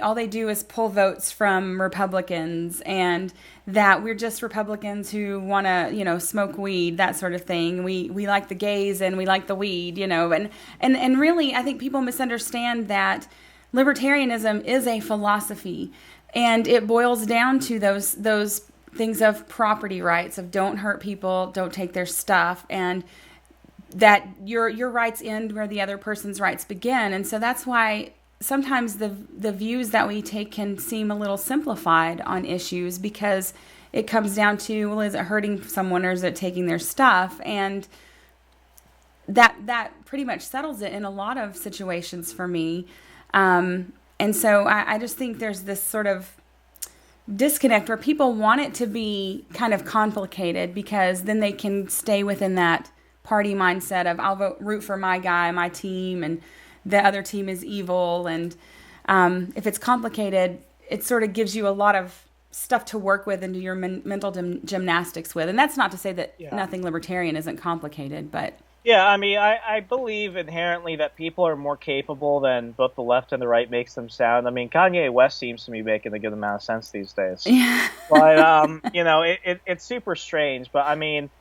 all they do is pull votes from Republicans, and that we're just Republicans who want to, smoke weed, that sort of thing. We like the gays and we like the weed, and really, I think people misunderstand that libertarianism is a philosophy, and it boils down to those things of property rights, of don't hurt people, don't take their stuff, and that your rights end where the other person's rights begin. And so that's why sometimes the views that we take can seem a little simplified on issues, because it comes down to, well, is it hurting someone or is it taking their stuff? And that pretty much settles it in a lot of situations for me. And so I just think there's this sort of disconnect where people want it to be kind of complicated, because then they can stay within that party mindset of I'll root for my guy, my team, and the other team is evil. And if it's complicated, it sort of gives you a lot of stuff to work with and do your mental gymnastics with. And that's not to say that nothing libertarian isn't complicated, but... Yeah, I mean, I believe inherently that people are more capable than both the left and the right makes them sound. I mean, Kanye West seems to be making a good amount of sense these days. Yeah. But, it's super strange. But, I mean,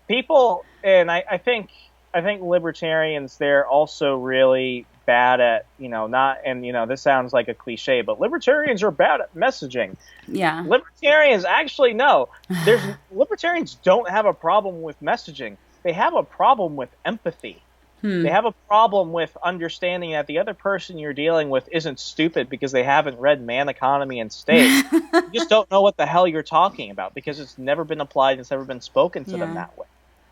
people, and I think libertarians, they're also really bad at, this sounds like a cliche, but libertarians are bad at messaging. Yeah. Libertarians, actually, no. Libertarians don't have a problem with messaging. They have a problem with empathy. They have a problem with understanding that the other person you're dealing with isn't stupid because they haven't read Man, Economy, and State. You just don't know what the hell you're talking about because it's never been applied and it's never been spoken to them that way.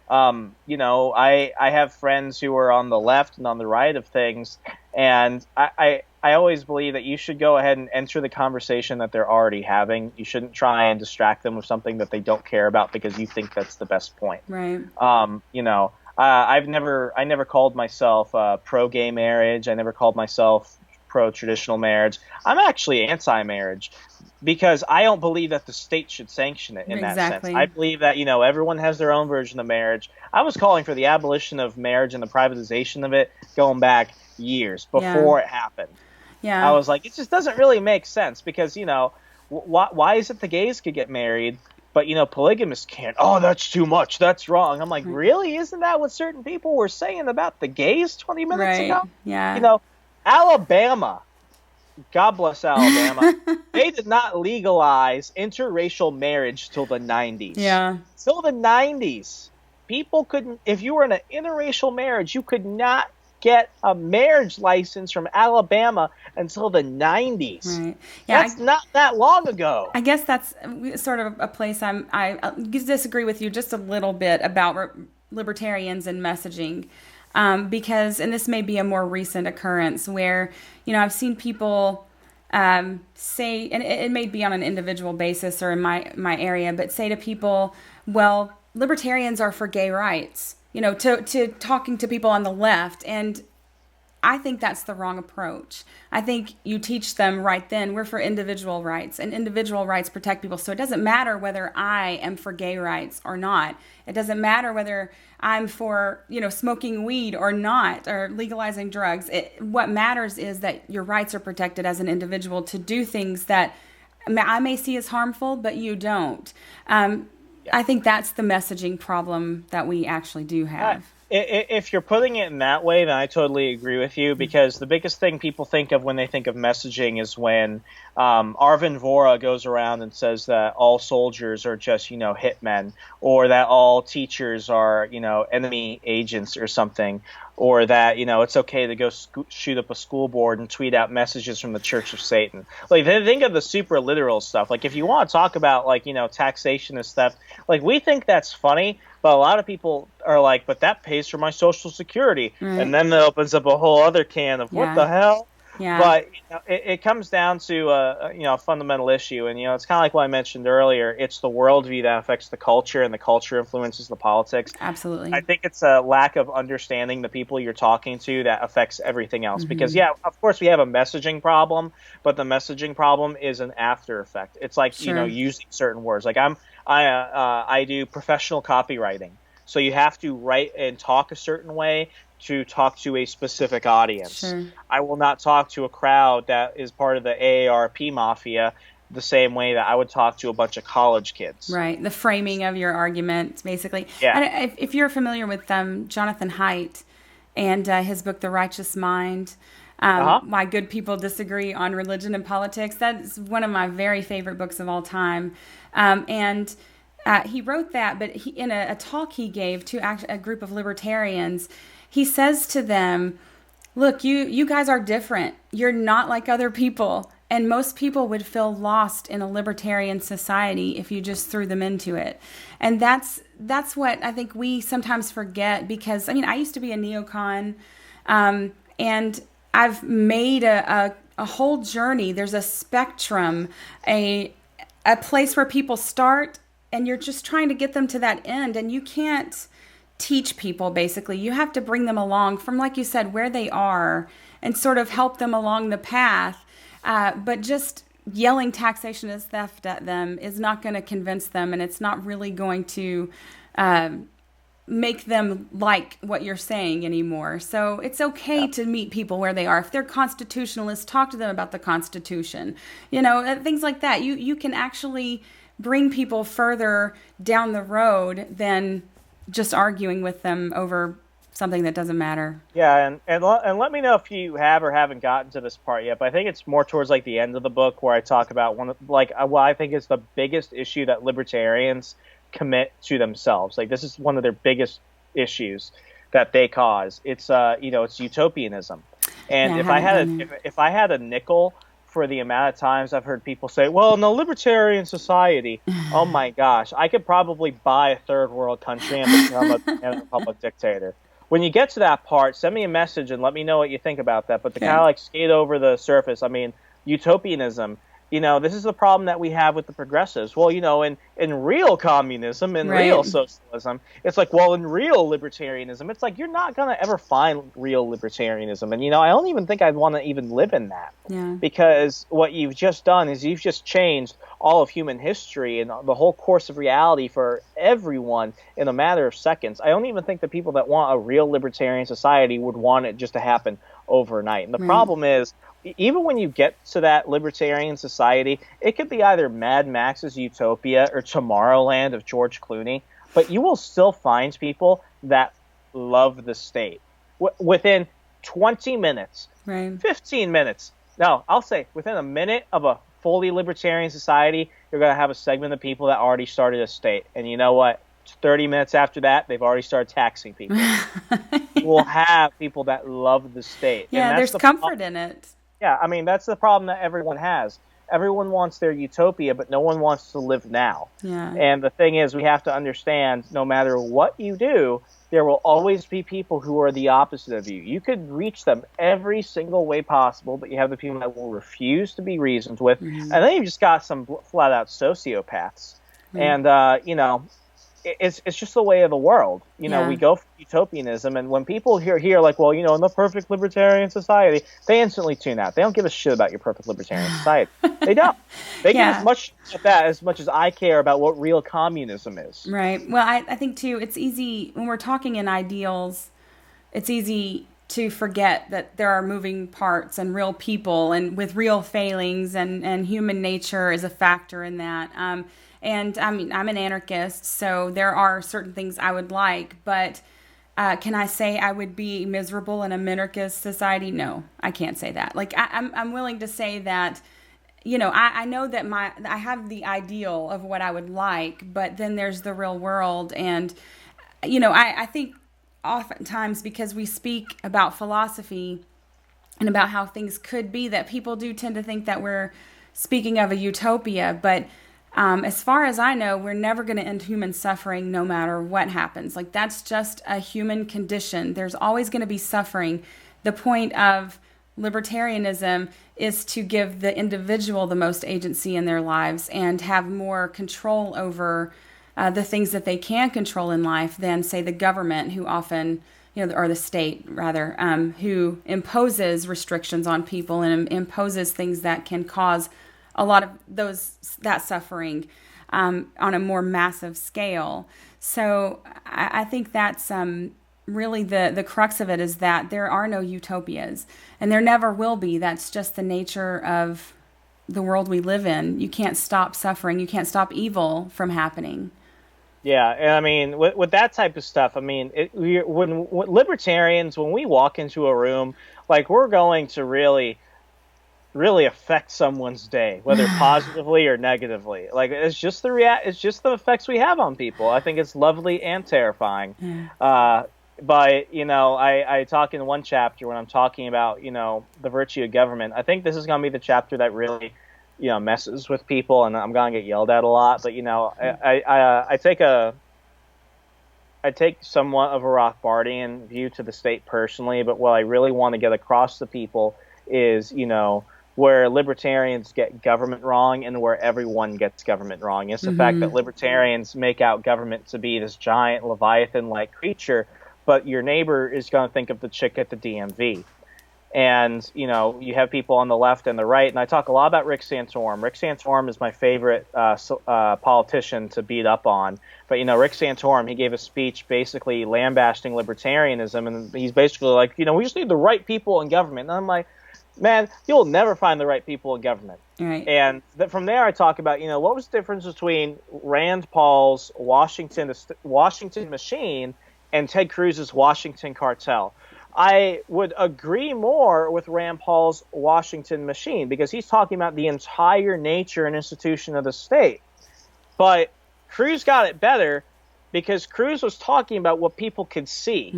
I have friends who are on the left and on the right of things, and I always believe that you should go ahead and enter the conversation that they're already having. You shouldn't try and distract them with something that they don't care about because you think that's the best point. Right. I never called myself pro-gay marriage. I never called myself pro-traditional marriage. I'm actually anti-marriage because I don't believe that the state should sanction it in that sense. I believe that, everyone has their own version of marriage. I was calling for the abolition of marriage and the privatization of it going back years before it happened. Yeah. I was like, it just doesn't really make sense because, why is it the gays could get married, but, polygamists can't? Oh, that's too much. That's wrong. I'm like, really? Isn't that what certain people were saying about the gays 20 minutes ago? Yeah. Alabama, God bless Alabama, they did not legalize interracial marriage till the 90s. Yeah. Till the 90s. People couldn't, if you were in an interracial marriage, you could not get a marriage license from Alabama until the 90s. Right. Yeah, that's not that long ago. I guess that's sort of a place I disagree with you just a little bit about libertarians and messaging. Because, and this may be a more recent occurrence where, I've seen people say, and it may be on an individual basis or in my area, but say to people, well, libertarians are for gay rights, to talking to people on the left. And I think that's the wrong approach. I think you teach them right then, we're for individual rights, and individual rights protect people. So it doesn't matter whether I am for gay rights or not. It doesn't matter whether I'm for, smoking weed or not, or legalizing drugs. What matters is that your rights are protected as an individual to do things that I may see as harmful, but you don't. Um, I think that's the messaging problem that we actually do have. If you're putting it in that way, then I totally agree with you, because the biggest thing people think of when they think of messaging is when Arvin Vora goes around and says that all soldiers are just, hitmen, or that all teachers are, enemy agents or something, or that, it's okay to go shoot up a school board and tweet out messages from the Church of Satan. Like, they think of the super literal stuff. Like, if you want to talk about, like, taxation and stuff, like, we think that's funny, but a lot of people are like, but that pays for my Social Security. Right. And then that opens up a whole other can of what the hell? Yeah. But it comes down to a fundamental issue, and it's kind of like what I mentioned earlier. It's the worldview that affects the culture, and the culture influences the politics. Absolutely. I think it's a lack of understanding the people you're talking to that affects everything else. Because of course we have a messaging problem, but the messaging problem is an after effect. It's like using certain words. Like I do professional copywriting, so you have to write and talk a certain way to talk to a specific audience. Sure. I will not talk to a crowd that is part of the AARP mafia the same way that I would talk to a bunch of college kids. Right. The framing of your argument, basically. Yeah. And if you're familiar with Jonathan Haidt and his book, The Righteous Mind, Why Good People Disagree on Religion and Politics, that's one of my very favorite books of all time. He wrote that, but in a talk he gave to a group of libertarians, he says to them, look, you guys are different. You're not like other people. And most people would feel lost in a libertarian society if you just threw them into it. And that's what I think we sometimes forget, because, I used to be a neocon, and I've made a whole journey. There's a spectrum, a place where people start, and you're just trying to get them to that end, and you can't teach people, basically. You have to bring them along from, like you said, where they are and sort of help them along the path. But just yelling taxation is theft at them is not going to convince them, and it's not really going to make them like what you're saying anymore. So it's okay to meet people where they are. If they're constitutionalists, talk to them about the Constitution. Things like that. You can actually bring people further down the road than just arguing with them over something that doesn't matter. Yeah, and let me know if you have or haven't gotten to this part yet, but I think it's more towards like the end of the book where I talk about what I think is the biggest issue that libertarians commit to themselves. Like, this is one of their biggest issues that they cause. It's it's utopianism. And if I had a nickel for the amount of times I've heard people say, well, in a libertarian society, oh my gosh, I could probably buy a third world country and become a republic dictator. When you get to that part, send me a message and let me know what you think about that. But to kind of like skate over the surface, utopianism, this is the problem that we have with the progressives. Well, in real communism, in real socialism, it's like, well, in real libertarianism, it's like you're not going to ever find real libertarianism. And, I don't even think I'd want to even live in that. Yeah. Because what you've just done is you've just changed all of human history and the whole course of reality for everyone in a matter of seconds. I don't even think the people that want a real libertarian society would want it just to happen overnight. And the problem is, even when you get to that libertarian society, it could be either Mad Max's Utopia or Tomorrowland of George Clooney, but you will still find people that love the state. Within 20 minutes, 15 minutes, no, I'll say within a minute of a fully libertarian society, you're going to have a segment of people that already started a state. And you know what? 30 minutes after that, they've already started taxing people. You will have people that love the state. Yeah, and there's comfort in it. Yeah, that's the problem that everyone has. Everyone wants their utopia, but no one wants to live now. Yeah. And the thing is, we have to understand, no matter what you do, there will always be people who are the opposite of you. You could reach them every single way possible, but you have the people that will refuse to be reasoned with. And then you've just got some flat-out sociopaths. And, it's just the way of the world. We go for utopianism, and when people hear like, well, in the perfect libertarian society, they instantly tune out. They don't give a shit about your perfect libertarian society. They don't. They care as much about that as much as I care about what real communism is. Right. Well, I think too, it's easy when we're talking in ideals. It's easy to forget that there are moving parts and real people and with real failings, and human nature is a factor in that. And I mean, I'm an anarchist, so there are certain things I would like, but can I say I would be miserable in a minarchist society? No, I can't say that. Like I'm willing to say that, I know that I have the ideal of what I would like, but then there's the real world. And, I think oftentimes because we speak about philosophy and about how things could be, that people do tend to think that we're speaking of a utopia. But as far as I know, we're never going to end human suffering no matter what happens. Like, that's just a human condition. There's always going to be suffering. The point of libertarianism is to give the individual the most agency in their lives and have more control over the things that they can control in life than, say, the government, who often, or the state rather, who imposes restrictions on people and imposes things that can cause a lot of that suffering on a more massive scale. So I think that's really the crux of it, is that there are no utopias, and there never will be. That's just the nature of the world we live in. You can't stop suffering. You can't stop evil from happening. Yeah, and I mean, with that type of stuff, I mean, when libertarians, when we walk into a room, like, we're going to really affect someone's day, whether positively or negatively. Like, it's just the effects we have on people. I think it's lovely and terrifying. But I talk in one chapter when I'm talking about the virtue of government. I think this is going to be the chapter that really messes with people, and I'm going to get yelled at a lot. But I take somewhat of a Rothbardian view to the state personally. But what I really want to get across to people is where libertarians get government wrong and where everyone gets government wrong. It's the fact that libertarians make out government to be this giant Leviathan-like creature, but your neighbor is going to think of the chick at the DMV. And, you have people on the left and the right, and I talk a lot about Rick Santorum. Rick Santorum is my favorite politician to beat up on. But, Rick Santorum, he gave a speech basically lambasting libertarianism, and he's basically like, we just need the right people in government. And I'm like, man, you'll never find the right people in government. Right. And from there I talk about, what was the difference between Rand Paul's Washington machine and Ted Cruz's Washington cartel? I would agree more with Rand Paul's Washington machine, because he's talking about the entire nature and institution of the state. But Cruz got it better, because Cruz was talking about what people could see.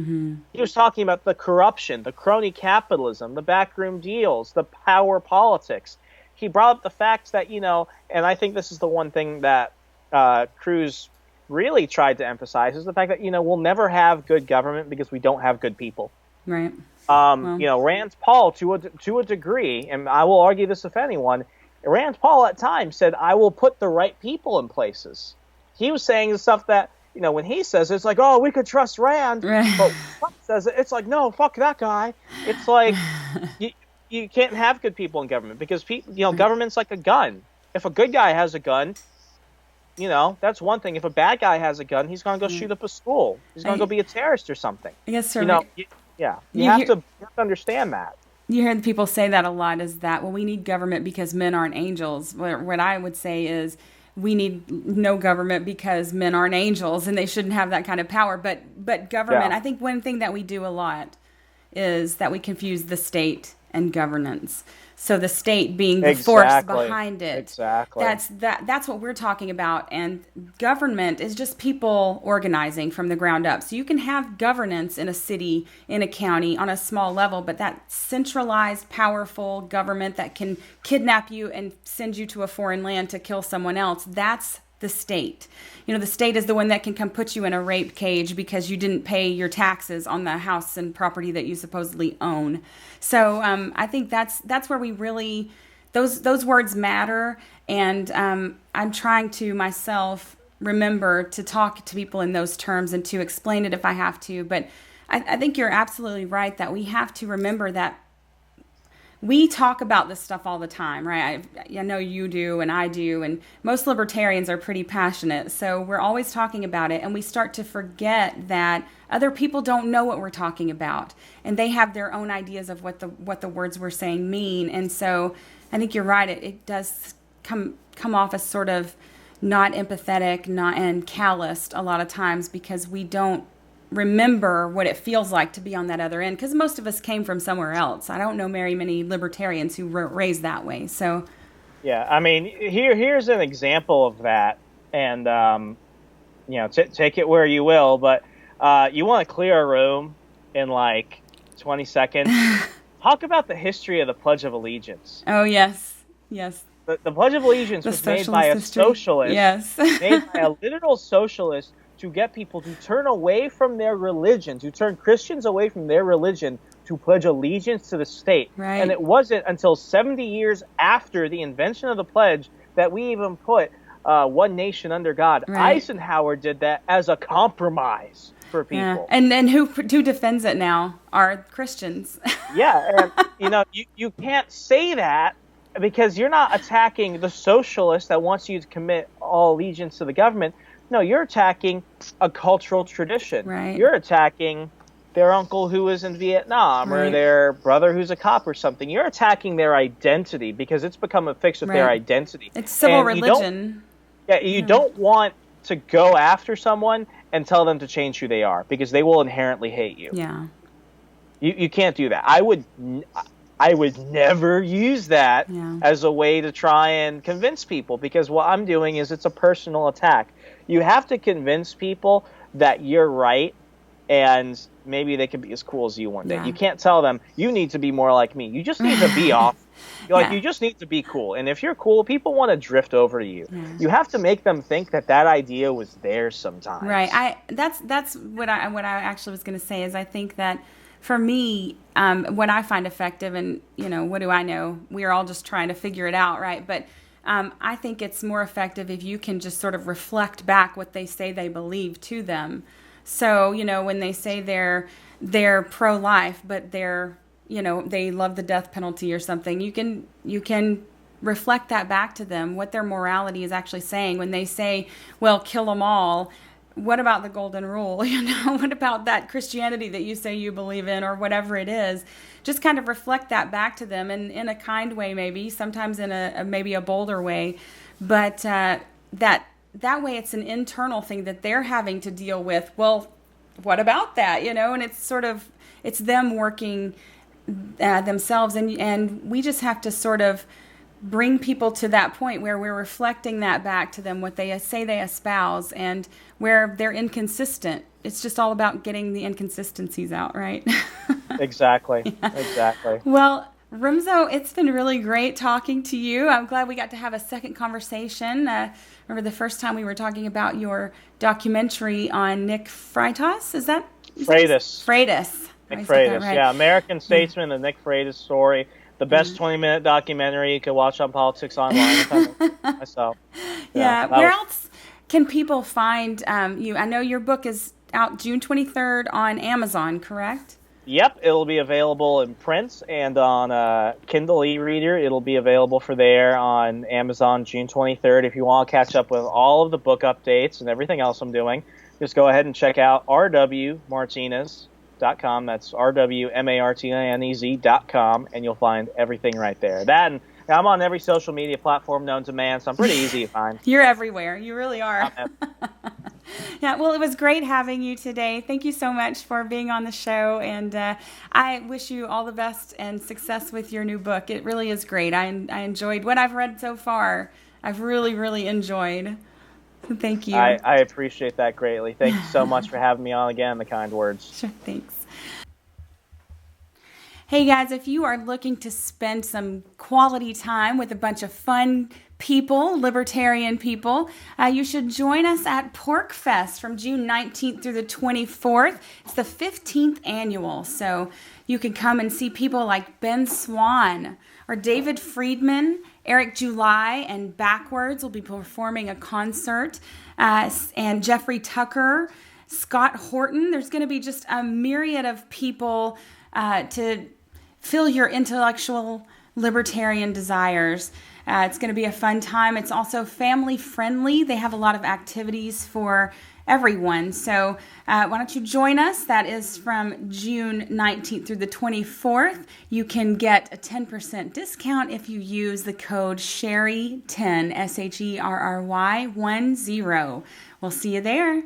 He was talking about the corruption, the crony capitalism, the backroom deals, the power politics. He brought up the facts that, and I think this is the one thing that Cruz really tried to emphasize, is the fact that, we'll never have good government because we don't have good people. Right. Rand Paul, to a degree, and I will argue this with anyone, Rand Paul at times said, I will put the right people in places. He was saying the stuff that, when he says it, it's like, oh, we could trust Rand. Right. But Trump says it, it's like, no, fuck that guy. It's like, you can't have good people in government, because government's like a gun. If a good guy has a gun, that's one thing. If a bad guy has a gun, he's going to go shoot up a school. He's going to go be a terrorist or something. I guess so. You have to understand that. You hear people say that a lot, is that, well, we need government because men aren't angels. What I would say is, we need no government because men aren't angels and they shouldn't have that kind of power. But government, I think one thing that we do a lot is that we confuse the state and governance. So the state being the force behind it. Exactly. That's what we're talking about. And government is just people organizing from the ground up. So you can have governance in a city, in a county, on a small level, but that centralized, powerful government that can kidnap you and send you to a foreign land to kill someone else, that's the state. The state is the one that can come put you in a rape cage because you didn't pay your taxes on the house and property that you supposedly own. So I think that's where we really, those words matter. And I'm trying to myself remember to talk to people in those terms and to explain it if I have to. But I think you're absolutely right that we have to remember that we talk about this stuff all the time, right? I know you do and I do, and most libertarians are pretty passionate. So we're always talking about it, and we start to forget that other people don't know what we're talking about, and they have their own ideas of what the words we're saying mean. And so I think you're right. It does come off as sort of not empathetic, and calloused a lot of times, because we don't remember what it feels like to be on that other end, because most of us came from somewhere else. I don't know very many libertarians who were raised that way. So yeah, I mean, here's an example of that, and take it where you will, but you want to clear a room in like 20 seconds. Talk about the history of the Pledge of Allegiance. Oh yes. The Pledge of Allegiance was made by a socialist. Yes. Made by a literal socialist to get people to turn away from their religion, to turn Christians away from their religion, to pledge allegiance to the state. Right. And it wasn't until 70 years after the invention of the pledge that we even put one nation under God. Right. Eisenhower did that as a compromise for people. Yeah. And who defends it now are Christians. Yeah, and you can't say that, because you're not attacking the socialist that wants you to commit all allegiance to the government. No, you're attacking a cultural tradition. Right. You're attacking their uncle who was in Vietnam, right. or their brother who's a cop or something. You're attacking their identity, because it's become a fix with right. their identity. It's civil religion. You don't want to go after someone and tell them to change who they are, because they will inherently hate you. Yeah. You can't do that. I would never use that as a way to try and convince people, because what I'm doing is it's a personal attack. You have to convince people that you're right, and maybe they can be as cool as you one day. Yeah. You can't tell them, you need to be more like me. You just need to be off. You just need to be cool. And if you're cool, people want to drift over to you. Yeah. You have to make them think that idea was theirs sometimes. Right. That's what I actually was going to say, is I think that for me, what I find effective, and, what do I know? We're all just trying to figure it out, right? But I think it's more effective if you can just sort of reflect back what they say they believe to them. So, when they say they're pro-life, but they love the death penalty or something, you can reflect that back to them, what their morality is actually saying. When they say, well, kill them all, what about the golden rule? What about that Christianity that you say you believe in, or whatever it is? Just kind of reflect that back to them, and in a kind way, maybe sometimes in maybe a bolder way, but that way it's an internal thing that they're having to deal with. Well, what about that? And it's them working themselves, and we just have to sort of bring people to that point where we're reflecting that back to them, what they say they espouse, and where they're inconsistent. It's just all about getting the inconsistencies out, right? Exactly. Yeah. Exactly. Well, Remso, it's been really great talking to you. I'm glad we got to have a second conversation. Remember the first time we were talking about your documentary on Nick Freitas? Is that? Freitas. Nick Freitas, right. Yeah. American Statesman, the Nick Freitas story. The best 20-minute documentary you could watch on politics online. Myself. Yeah. Where else can people find you? I know your book is out June 23rd on Amazon, correct? Yep. It'll be available in print and on Kindle e-reader. It'll be available for there on Amazon June 23rd. If you want to catch up with all of the book updates and everything else I'm doing, just go ahead and check out rwmartinez.com. That's rwmartinez.com, and you'll find everything right there. That, and I'm on every social media platform known to man, so I'm pretty easy to find. You're everywhere. You really are. Yeah, well, it was great having you today. Thank you so much for being on the show, and I wish you all the best and success with your new book. It really is great. I enjoyed what I've read so far. I've really, really enjoyed. Thank you. I appreciate that greatly. Thank you so much for having me on again, the kind words. Sure, thanks. Hey guys, if you are looking to spend some quality time with a bunch of fun people, libertarian people, you should join us at Pork Fest from June 19th through the 24th. It's the 15th annual, so you can come and see people like Ben Swan or David Friedman, Eric July, and Backwards will be performing a concert, and Jeffrey Tucker, Scott Horton. There's going to be just a myriad of people to fill your intellectual libertarian desires. It's going to be a fun time. It's also family friendly. They have a lot of activities for everyone. So why don't you join us? That is from June 19th through the 24th. You can get a 10% discount if you use the code SHERRY10, SHERRY10. We'll see you there.